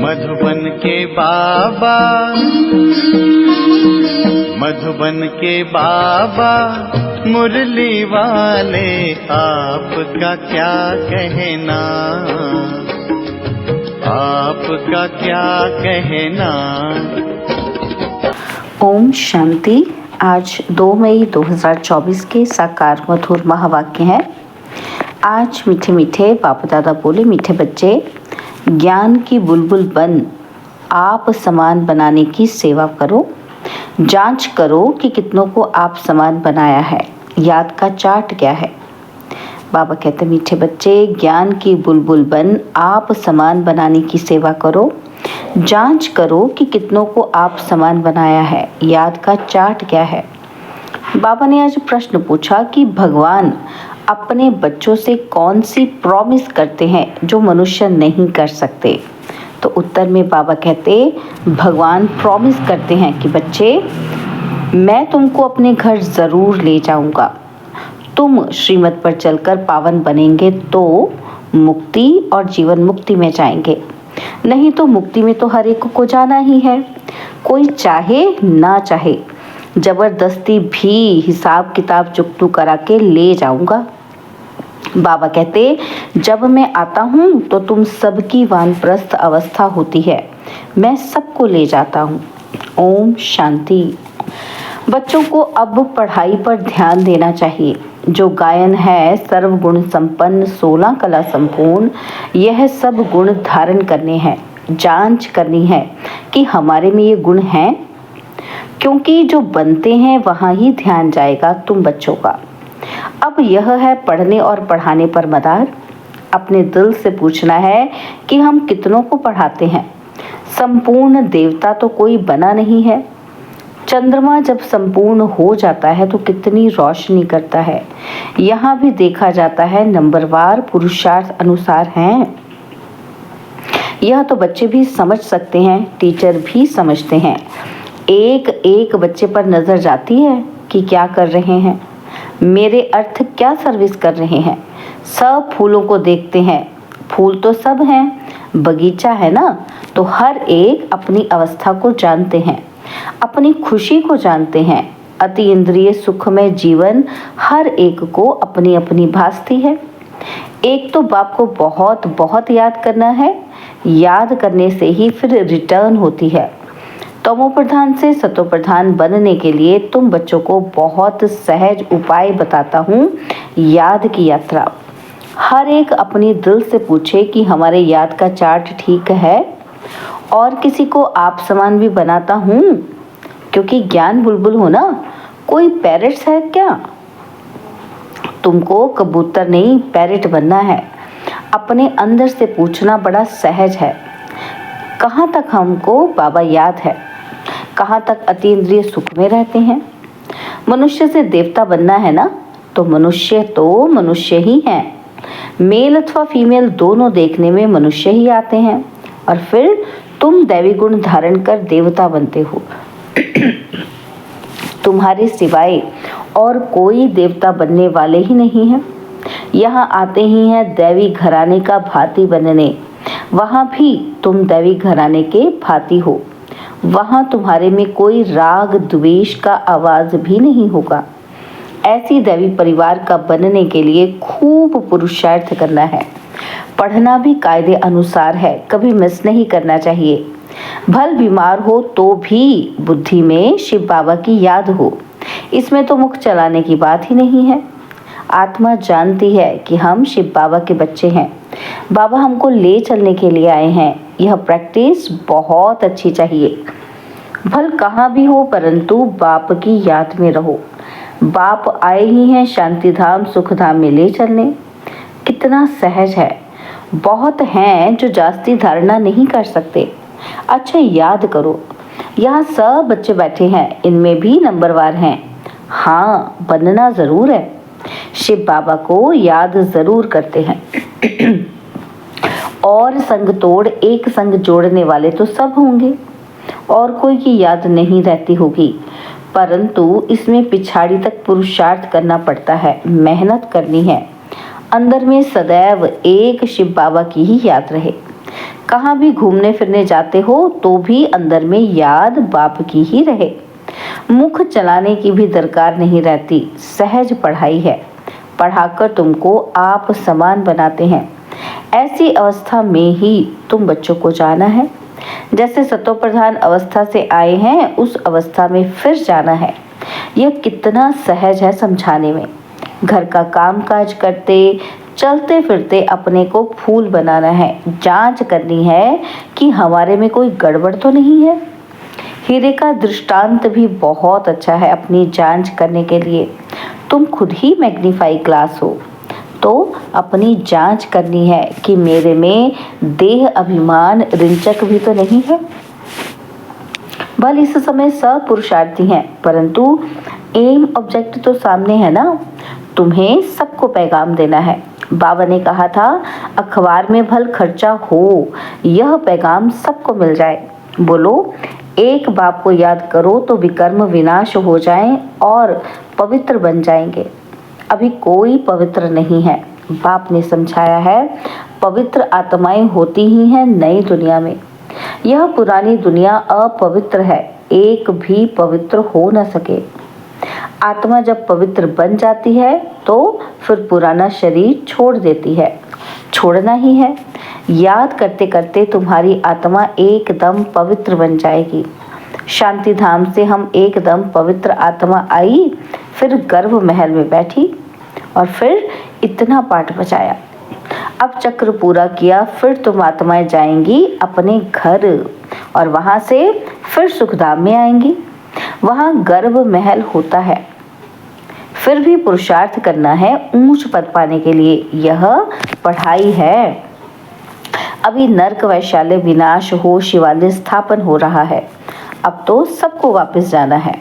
मधुबन के बाबा, मधुबन के बाबा मुरली वाले, आपका क्या कहना, आपका क्या कहना। ओम शांति। आज 2 मई 2024 के साकार मधुर महावाक्य हैं। आज मीठे मीठे बाप दादा बोले, मीठे बच्चे, ज्ञान की बुलबुल बन आप समान बनाने की सेवा करो। जांच करो कि कितनों को आप समान बनाया है। याद का चार्ट क्या है। बाबा कहते, मीठे बच्चे, ज्ञान की बुलबुल बन आप समान बनाने की सेवा करो। जांच करो कि कितनों को आप समान बनाया है। याद का चार्ट क्या है। बाबा ने आज प्रश्न पूछा कि भगवान अपने बच्चों से कौन सी प्रॉमिस करते हैं जो मनुष्य नहीं कर सकते। तो उत्तर में बाबा कहते, भगवान प्रॉमिस करते हैं कि बच्चे, मैं तुमको अपने घर ज़रूर ले जाऊंगा। तुम श्रीमत पर चलकर पावन बनेंगे तो मुक्ति और जीवन मुक्ति में जाएंगे, नहीं तो मुक्ति में तो हर एक को जाना ही है, कोई चाहे ना चाहे। जबरदस्ती भी हिसाब किताब चुकतू करा के ले जाऊंगा। बाबा कहते, जब मैं आता हूँ तो तुम सबकी वानप्रस्थ अवस्था होती है, मैं सबको ले जाता हूँ। ओम शांति। बच्चों को अब पढ़ाई पर ध्यान देना चाहिए। जो गायन है सर्वगुण संपन्न 16 कला संपूर्ण, यह सब गुण धारण करने हैं। जांच करनी है कि हमारे में ये गुण हैं, क्योंकि जो बनते हैं वहाँ ही ध्यान जाएगा तुम बच्चों का। अब यह है पढ़ने और पढ़ाने पर मदार। अपने दिल से पूछना है कि हम कितनों को पढ़ाते हैं। संपूर्ण देवता तो कोई बना नहीं है। चंद्रमा जब संपूर्ण हो जाता है तो कितनी रोशनी करता है। यहाँ भी देखा जाता है नंबरवार पुरुषार्थ अनुसार हैं। यह तो बच्चे भी समझ सकते हैं, टीचर भी समझते हैं। एक एक बच्चे पर नजर जाती है कि क्या कर रहे हैं, मेरे अर्थ क्या सर्विस कर रहे हैं। सब फूलों को देखते हैं, फूल तो सब हैं, बगीचा है ना, तो हर एक अपनी अवस्था को जानते हैं, अपनी खुशी को जानते हैं। अति इंद्रिय सुख में जीवन हर एक को अपनी अपनी भासती है। एक तो बाप को बहुत बहुत याद करना है, याद करने से ही फिर रिटर्न होती है। तमो प्रधान से सतो प्रधान बनने के लिए तुम बच्चों को बहुत सहज उपाय बताता हूँ। याद की यात्रा। हर एक अपनी दिल से पूछे कि हमारे याद का चार्ट ठीक है। और किसी को आप समान भी बनाता हूँ, क्योंकि ज्ञान बुलबुल हो ना, कोई पैरेट्स है क्या। तुमको कबूतर नहीं पैरेट बनना है। अपने अंदर से पूछना बड़ा सहज है। कहाँ तक हमको बाबा याद है, कहाँ तक अतीन्द्रिय सुख में रहते हैं। मनुष्य से देवता बनना है ना, तो मनुष्य ही हैं। मेल अथवा फीमेल दोनों देखने में मनुष्य ही आते हैं, और फिर तुम दैवी गुण धारण कर देवता बनते हो। तुम्हारे सिवाय और कोई देवता बनने वाले ही नहीं है। यहाँ आते ही हैं दैवी घराने का भांति बनने, वहाँ भी तुम दैवी घराने के भांति हो। वहाँ तुम्हारे में कोई राग द्वेष का आवाज भी नहीं होगा। ऐसी दैवी परिवार का बनने के लिए खूब पुरुषार्थ करना है। पढ़ना भी कायदे अनुसार है, कभी मिस नहीं करना चाहिए। भल बीमार हो तो भी बुद्धि में शिव बाबा की याद हो। इसमें तो मुख चलाने की बात ही नहीं है। आत्मा जानती है कि हम शिव बाबा के बच्चे हैं। बाबा हमको ले चलने के लिए आए हैं। यह प्रैक्टिस बहुत अच्छी चाहिए। भल कहाँ भी हो, परंतु बाप की याद में रहो। बाप आए ही हैं शांति धाम सुख धाम में ले चलने। कितना सहज है। बहुत हैं जो जास्ती धारणा नहीं कर सकते। अच्छा याद करो, यहाँ सब बच्चे बैठे हैं, इनमें भी नंबरवार हैं। हाँ, बनना जरूर है। शिव बाबा को याद जरूर करते हैं। और संग तोड़ एक संग जोड़ने वाले तो सब होंगे, और कोई की याद नहीं रहती होगी, परंतु इसमें पिछाड़ी तक पुरुषार्थ करना पड़ता है, मेहनत करनी है। अंदर में सदैव एक शिव बाबा की ही याद रहे। कहाँ भी घूमने फिरने जाते हो तो भी अंदर में याद बाप की ही रहे। मुख चलाने की भी दरकार नहीं रहती, सहज पढ़ाई है, पढ़ाकर तुमको आप समान बनाते हैं। ऐसी अवस्था में ही तुम बच्चों को जाना है। जैसे सतोप्रधान अवस्था से आए हैं उस अवस्था में फिर जाना है। यह कितना सहज है समझाने में। घर का काम काज करते चलते फिरते अपने को फूल बनाना है, जांच करनी है कि हमारे में कोई गड़बड़ तो नहीं है। हीरे का दृष्टांत भी बहुत अच्छा है अपनी जांच करने के लिए। तुम खुद ही मैग्नीफाई ग्लास हो, तो अपनी जांच करनी है कि मेरे में देह अभिमान रिंचक भी तो नहीं है। बल इस समय सब पुरुषार्थी हैं, परंतु एम ऑब्जेक्ट तो सामने है ना। तुम्हें सबको पैगाम देना है। बाबा ने कहा था अखबार में भल खर्चा हो, यह पैगाम सबको मिल जाए। बोलो, एक बाप को याद करो तो विकर्म विनाश हो जाएं और पवित्र बन जाएंगे। अभी कोई पवित्र नहीं है। बाप ने समझाया है पवित्र आत्माएं होती ही हैं नई दुनिया में। यह पुरानी दुनिया अपवित्र है, एक भी पवित्र हो न सके। आत्मा जब पवित्र बन जाती है तो फिर पुराना शरीर छोड़ देती है। छोड़ना ही है। याद करते करते तुम्हारी आत्मा एकदम पवित्र बन जाएगी। शांति धाम से हम एकदम पवित्र आत्मा आई, फिर गर्भ महल में बैठी और फिर इतना पाठ बचाया। अब चक्र पूरा किया, फिर तुम आत्माएं जाएंगी अपने घर और वहां से फिर सुखधाम में आएंगी। वहां गर्भ महल होता है। फिर भी पुरुषार्थ करना है ऊंच पद पाने के लिए। यह पढ़ाई है। अभी नरक वैशाल्य विनाश हो, शिवालय स्थापन हो रहा है। अब तो सबको वापस जाना है।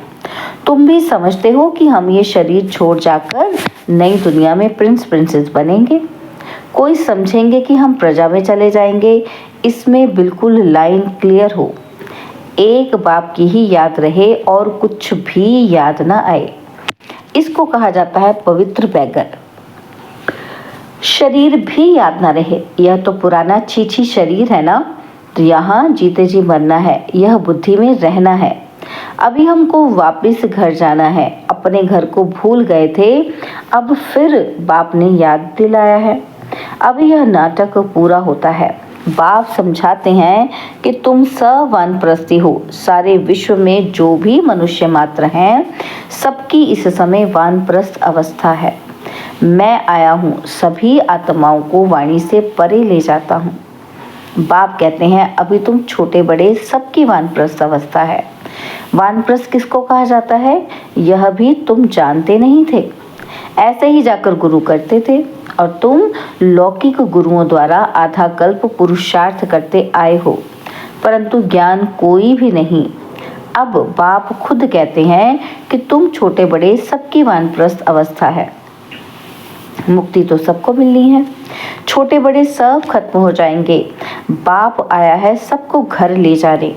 तुम भी समझते हो कि हम ये शरीर छोड़ जाकर नई दुनिया में प्रिंस प्रिंसेस बनेंगे। कोई समझेंगे कि हम प्रजा में चले जाएंगे। इसमें बिल्कुल लाइन क्लियर हो। एक बाप की ही याद रहे और कुछ भी याद ना आए। इसको कहा जाता है पवित्र बैगर। शरीर भी याद ना रहे, यह तो पुराना छीछी शरीर है ना। तो यहाँ जीते जी मरना है, यह बुद्धि में रहना है। अभी हमको वापस घर जाना है। अपने घर को भूल गए थे, अब फिर बाप ने याद दिलाया है। अब यह नाटक पूरा होता है। बाप समझाते हैं कि तुम सब वानप्रस्थी हो। सारे विश्व में जो भी मनुष्य मात्र हैं, सबकी इस समय वानप्रस्थ अवस्था है। मैं आया हूँ, सभी आत्माओं को वाणी से परे ले जाता हूँ। बाप कहते हैं अभी तुम छोटे बड़े सबकी वानप्रस्थ अवस्था है। वानप्रस्थ किसको कहा जाता है, यह भी तुम जानते नहीं थे। ऐसे ही जाकर गुरु करते थे और तुम लौकिक गुरुओं द्वारा आधा कल्प पुरुषार्थ करते आए हो, परंतु ज्ञान कोई भी नहीं। अब बाप खुद कहते हैं कि तुम छोटे बड़े सबकी वानप्रस्थ अवस्था है। मुक्ति तो सबको मिलनी है। छोटे बड़े सब खत्म हो जाएंगे। बाप आया है सबको घर ले जाने।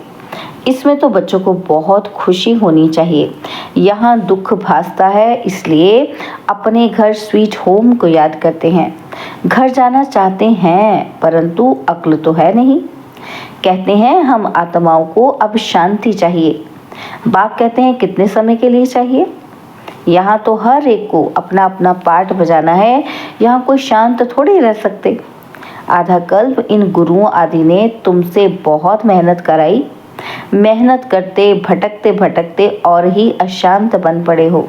इसमें तो बच्चों को बहुत खुशी होनी चाहिए। यहाँ दुख भासता है, इसलिए अपने घर स्वीट होम को याद करते हैं। घर जाना चाहते हैं, परंतु अक्ल तो है नहीं। कहते हैं हम आत्माओं को अब शांति चाहिए। बाप कहते हैं कितने समय के लिए चाहिए। यहाँ तो हर एक को अपना अपना पार्ट बजाना है। यहाँ कोई शांत थोड़ी रह सकते। आधा कल्प इन गुरुओं आदि ने तुमसे बहुत मेहनत कराई। मेहनत करते भटकते भटकते और ही अशांत बन पड़े हो।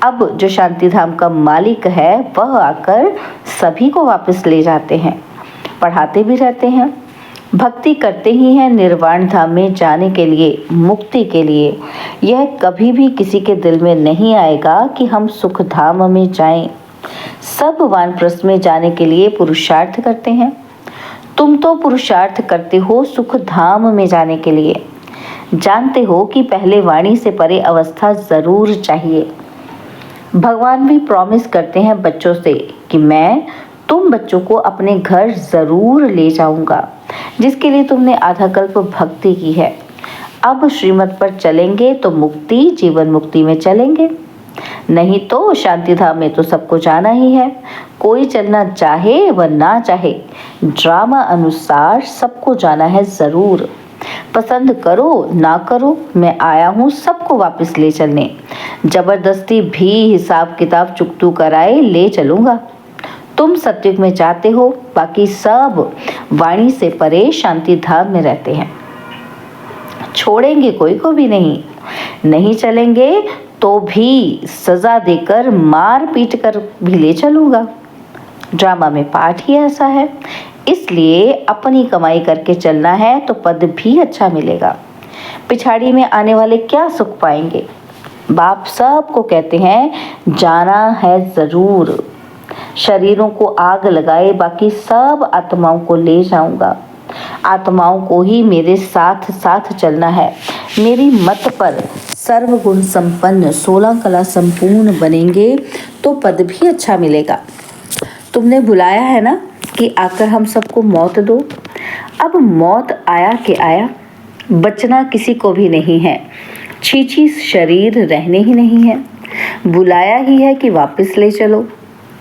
अब जो शांति धाम का मालिक है वह आकर सभी को वापस ले जाते हैं, पढ़ाते भी रहते हैं। भक्ति करते ही हैं निर्वाण धाम में जाने के लिए, मुक्ति के लिए। यह कभी भी किसी के दिल में नहीं आएगा कि हम सुख धाम में जाएं। सब वानप्रस्थ में जाने के लिए पुरुषार्थ करते हैं। तुम तो पुरुषार्थ करते हो सुख धाम में जाने के लिए। जानते हो कि पहले वाणी से परे अवस्था जरूर चाहिए। भगवान भी प्रॉमिस करते हैं बच्चों से कि मैं तुम बच्चों को अपने घर जरूर ले जाऊंगा, जिसके लिए तुमने आधा कल्प भक्ति की है। अब श्रीमत पर चलेंगे तो मुक्ति, जीवन मुक्ति में चलेंगे। नहीं तो शांति धाम में तो सबको जाना ही है। कोई चलना चाहे व ना चाहे, ड्रामा अनुसार सबको जाना है जरूर। पसंद करो ना करो, मैं आया हूँ सबको वापस ले चलने। जबरदस्ती भी हिसाब किताब चुकतू कराए ले चलूंगा। तुम सत्युग में जाते हो, बाकी सब वाणी से परे शांति धाम में रहते हैं। छोड़ेंगे कोई को भी नहीं। नहीं चलेंगे तो भी सजा देकर मार पीट कर भी ले चलूंगा। ड्रामा में पाठ ही ऐसा है, इसलिए अपनी कमाई करके चलना है तो पद भी अच्छा मिलेगा। पिछाड़ी में आने वाले क्या सुख पाएंगे। बाप सबको कहते हैं जाना है जरूर। शरीरों को आग लगाए, बाकी सब आत्माओं को ले जाऊंगा। आत्माओं को ही मेरे साथ साथ चलना है। मेरी मत पर सर्वगुण संपन्न 16 कला संपूर्ण बनेंगे तो पद भी अच्छा मिलेगा। तुमने बुलाया है ना कि आकर हम सबको मौत दो। अब मौत आया कि आया, बचना किसी को भी नहीं है। छीछी शरीर रहने ही नहीं है। बुलाया ही है कि वापस ले चलो।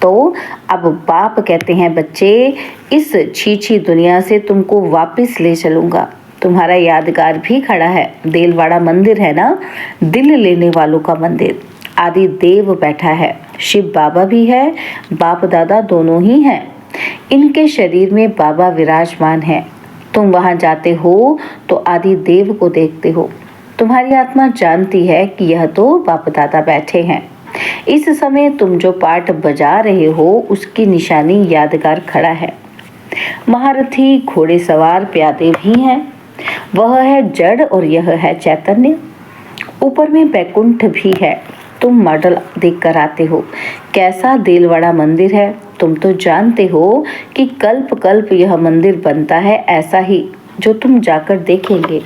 तो अब बाप कहते हैं बच्चे, इस छीछी दुनिया से तुमको वापस ले चलूंगा। तुम्हारा यादगार भी खड़ा है, देलवाड़ा मंदिर है ना, दिल लेने वालों का मंदिर। आदि देव बैठा है, शिव बाबा भी है, बाप दादा दोनों ही हैं। इनके शरीर में बाबा विराजमान है। तुम वहां जाते हो तो आदि देव को देखते हो। तुम्हारी आत्मा जानती है कि यह तो बाप दादा बैठे हैं। इस समय तुम जो पाठ बजा रहे हो उसकी निशानी यादगार खड़ा है। महारथी घोड़े सवार प्यादे भी हैं। वह है जड़ और यह है चैतन्य। ऊपर में बैकुंठ भी है। तुम मॉडल देख कर आते हो। कैसा देलवाड़ा मंदिर है। तुम तो जानते हो कि कल्प कल्प यह मंदिर बनता है ऐसा ही, जो तुम जाकर देखेंगे।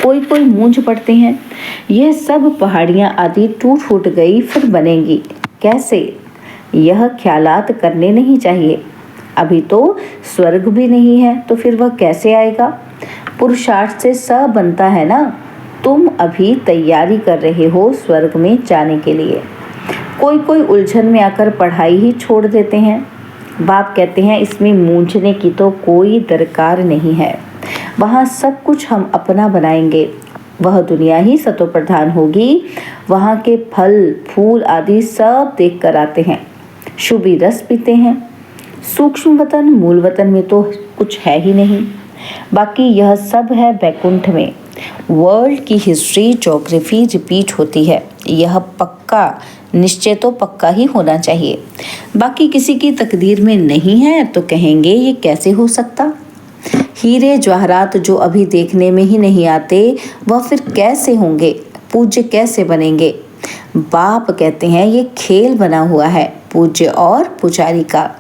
कोई कोई मूंझ पड़ते हैं, यह सब पहाड़ियां आदि टूट फूट गई फिर बनेंगी कैसे। यह ख्यालात करने नहीं चाहिए। अभी तो स्वर्ग भी नहीं है तो फिर वह कैसे आएगा। पुरुषार्थ से सब बनता है ना। तुम अभी तैयारी कर रहे हो स्वर्ग में जाने के लिए। कोई कोई उलझन में आकर पढ़ाई ही छोड़ देते हैं। बाप कहते हैं इसमें मूंझने की तो कोई दरकार नहीं है। वहाँ सब कुछ हम अपना बनाएंगे। वह दुनिया ही सतो प्रधान होगी। वहाँ के फल फूल आदि सब देख कर आते हैं। शुभी रस पीते हैं। सूक्ष्म वतन मूल वतन में तो कुछ है ही नहीं। बाकी यह सब है बैकुंठ में। वर्ल्ड की हिस्ट्री ज्योग्राफी रिपीट होती है। यह पक्का निश्चय तो पक्का ही होना चाहिए। बाकी किसी की तकदीर में नहीं है तो कहेंगे ये कैसे हो सकता। हीरे जवाहरात जो अभी देखने में ही नहीं आते वह फिर कैसे होंगे, पूज्य कैसे बनेंगे। बाप कहते हैं ये खेल बना हुआ है पूज्य और पुजारी का।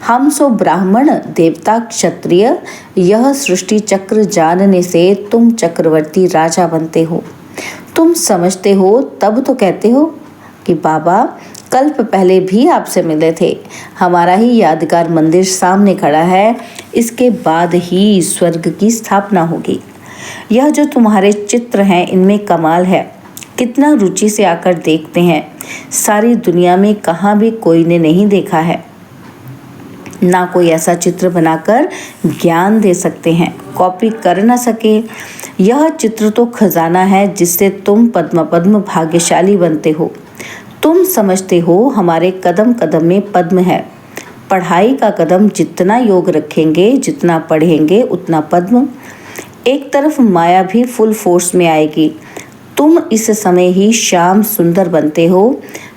हम सो ब्राह्मण देवता क्षत्रिय, यह सृष्टि चक्र जानने से तुम चक्रवर्ती राजा बनते हो। तुम समझते हो तब तो कहते हो कि बाबा कल्प पहले भी आपसे मिले थे। हमारा ही यादगार मंदिर सामने खड़ा है। इसके बाद ही स्वर्ग की स्थापना होगी। यह जो तुम्हारे चित्र हैं इनमें कमाल है। कितना रुचि से आकर देखते हैं। सारी दुनिया में कहाँ भी कोई ने नहीं देखा है। ना कोई ऐसा चित्र बनाकर ज्ञान दे सकते हैं, कॉपी कर ना सके। यह चित्र तो खजाना है जिससे तुम पद्म पद्म भाग्यशाली बनते हो। तुम समझते हो हमारे कदम कदम में पद्म है। पढ़ाई का कदम जितना योग रखेंगे, जितना पढ़ेंगे उतना पद्म। एक तरफ माया भी फुल फोर्स में आएगी। तुम इस समय ही श्याम सुंदर बनते हो।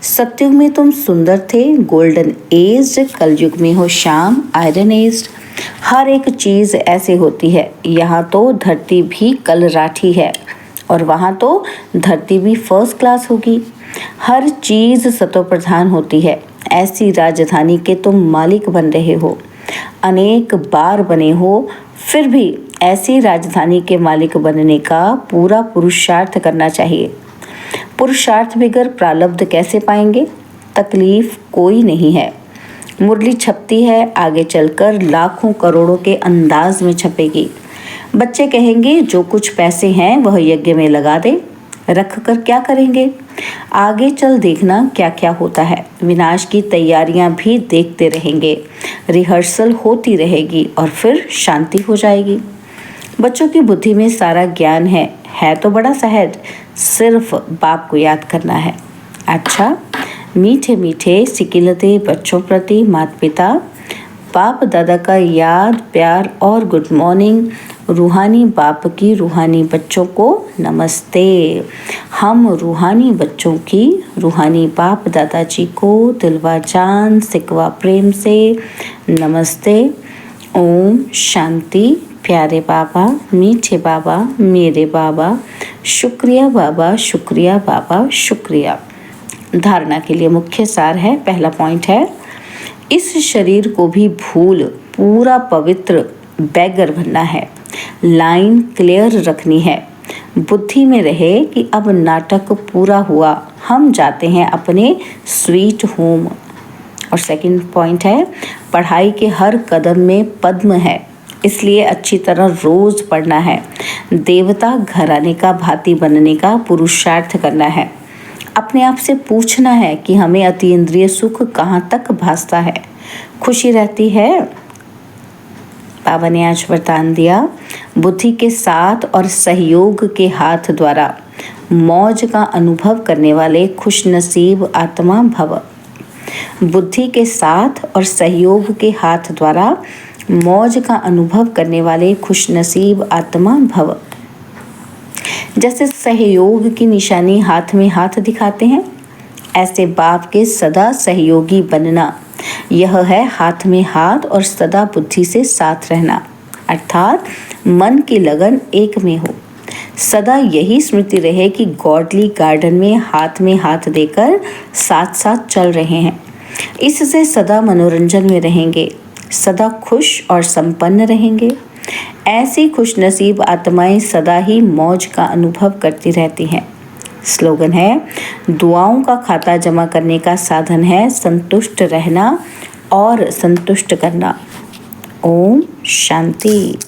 सतयुग में तुम सुंदर थे, गोल्डन एज। कलयुग में हो श्याम, आयरन एज। हर एक चीज ऐसे होती है। यहाँ तो धरती भी कल राठी है और वहाँ तो धरती भी फर्स्ट क्लास होगी। हर चीज सतो प्रधान होती है। ऐसी राजधानी के तुम मालिक बन रहे हो। अनेक बार बने हो, फिर भी ऐसी राजधानी के मालिक बनने का पूरा पुरुषार्थ करना चाहिए। पुरुषार्थ बगैर प्रारब्ध कैसे पाएंगे। तकलीफ कोई नहीं है। मुरली छपती है, आगे चलकर लाखों करोड़ों के अंदाज में छपेगी। बच्चे कहेंगे जो कुछ पैसे हैं वह यज्ञ में लगा दे। रख कर क्या करेंगे। आगे चल देखना क्या क्या होता है। विनाश की तैयारियां भी देखते रहेंगे, रिहर्सल होती रहेगी और फिर शांति हो जाएगी। बच्चों की बुद्धि में सारा ज्ञान है तो बड़ा सहज, सिर्फ बाप को याद करना है। अच्छा, मीठे मीठे सिकिलते बच्चों प्रति माता पिता, बाप दादा का याद प्यार और गुड मॉर्निंग। रूहानी बाप की रूहानी बच्चों को नमस्ते। हम रूहानी बच्चों की रूहानी बाप दादाजी को दिलवा जान सिकवा प्रेम से नमस्ते। ओम शांति। प्यारे बाबा, मीठे बाबा, मेरे बाबा, शुक्रिया बाबा, शुक्रिया बाबा, शुक्रिया। धारणा के लिए मुख्य सार है, पहला पॉइंट है, इस शरीर को भी भूल पूरा पवित्र बैगर बनना है। लाइन क्लियर रखनी है, बुद्धि में रहे कि अब नाटक पूरा हुआ, हम जाते हैं अपने स्वीट होम। और सेकंड पॉइंट है, पढ़ाई के हर कदम में पद्म है, इसलिए अच्छी तरह रोज पढ़ना है। देवता घराने का भांति बनने का पुरुषार्थ करना है। अपने आप से पूछना है कि हमें अतीन्द्रिय सुख कहाँ तक भासता है, खुशी रहती है। बाबा ने आज वरदान दिया, बुद्धि के साथ और सहयोग के हाथ द्वारा मौज का अनुभव करने वाले खुशनसीब आत्मा भव। बुद्धि के साथ और सहयोग के हाथ द्वारा मौज का अनुभव करने वाले खुशनसीब आत्मा भव। जैसे सहयोग की निशानी हाथ में हाथ दिखाते हैं, ऐसे बाप के सदा सहयोगी बनना, यह है हाथ में हाथ और सदा बुद्धि से साथ रहना, अर्थात मन की लगन एक में हो। सदा यही स्मृति रहे कि गॉडली गार्डन में हाथ देकर साथ साथ चल रहे हैं। इससे सदा मनोरंजन में रहेंगे, सदा खुश और संपन्न रहेंगे। ऐसी खुशनसीब आत्माएं सदा ही मौज का अनुभव करती रहती हैं। स्लोगन है, दुआओं का खाता जमा करने का साधन है संतुष्ट रहना और संतुष्ट करना। ओम शांति।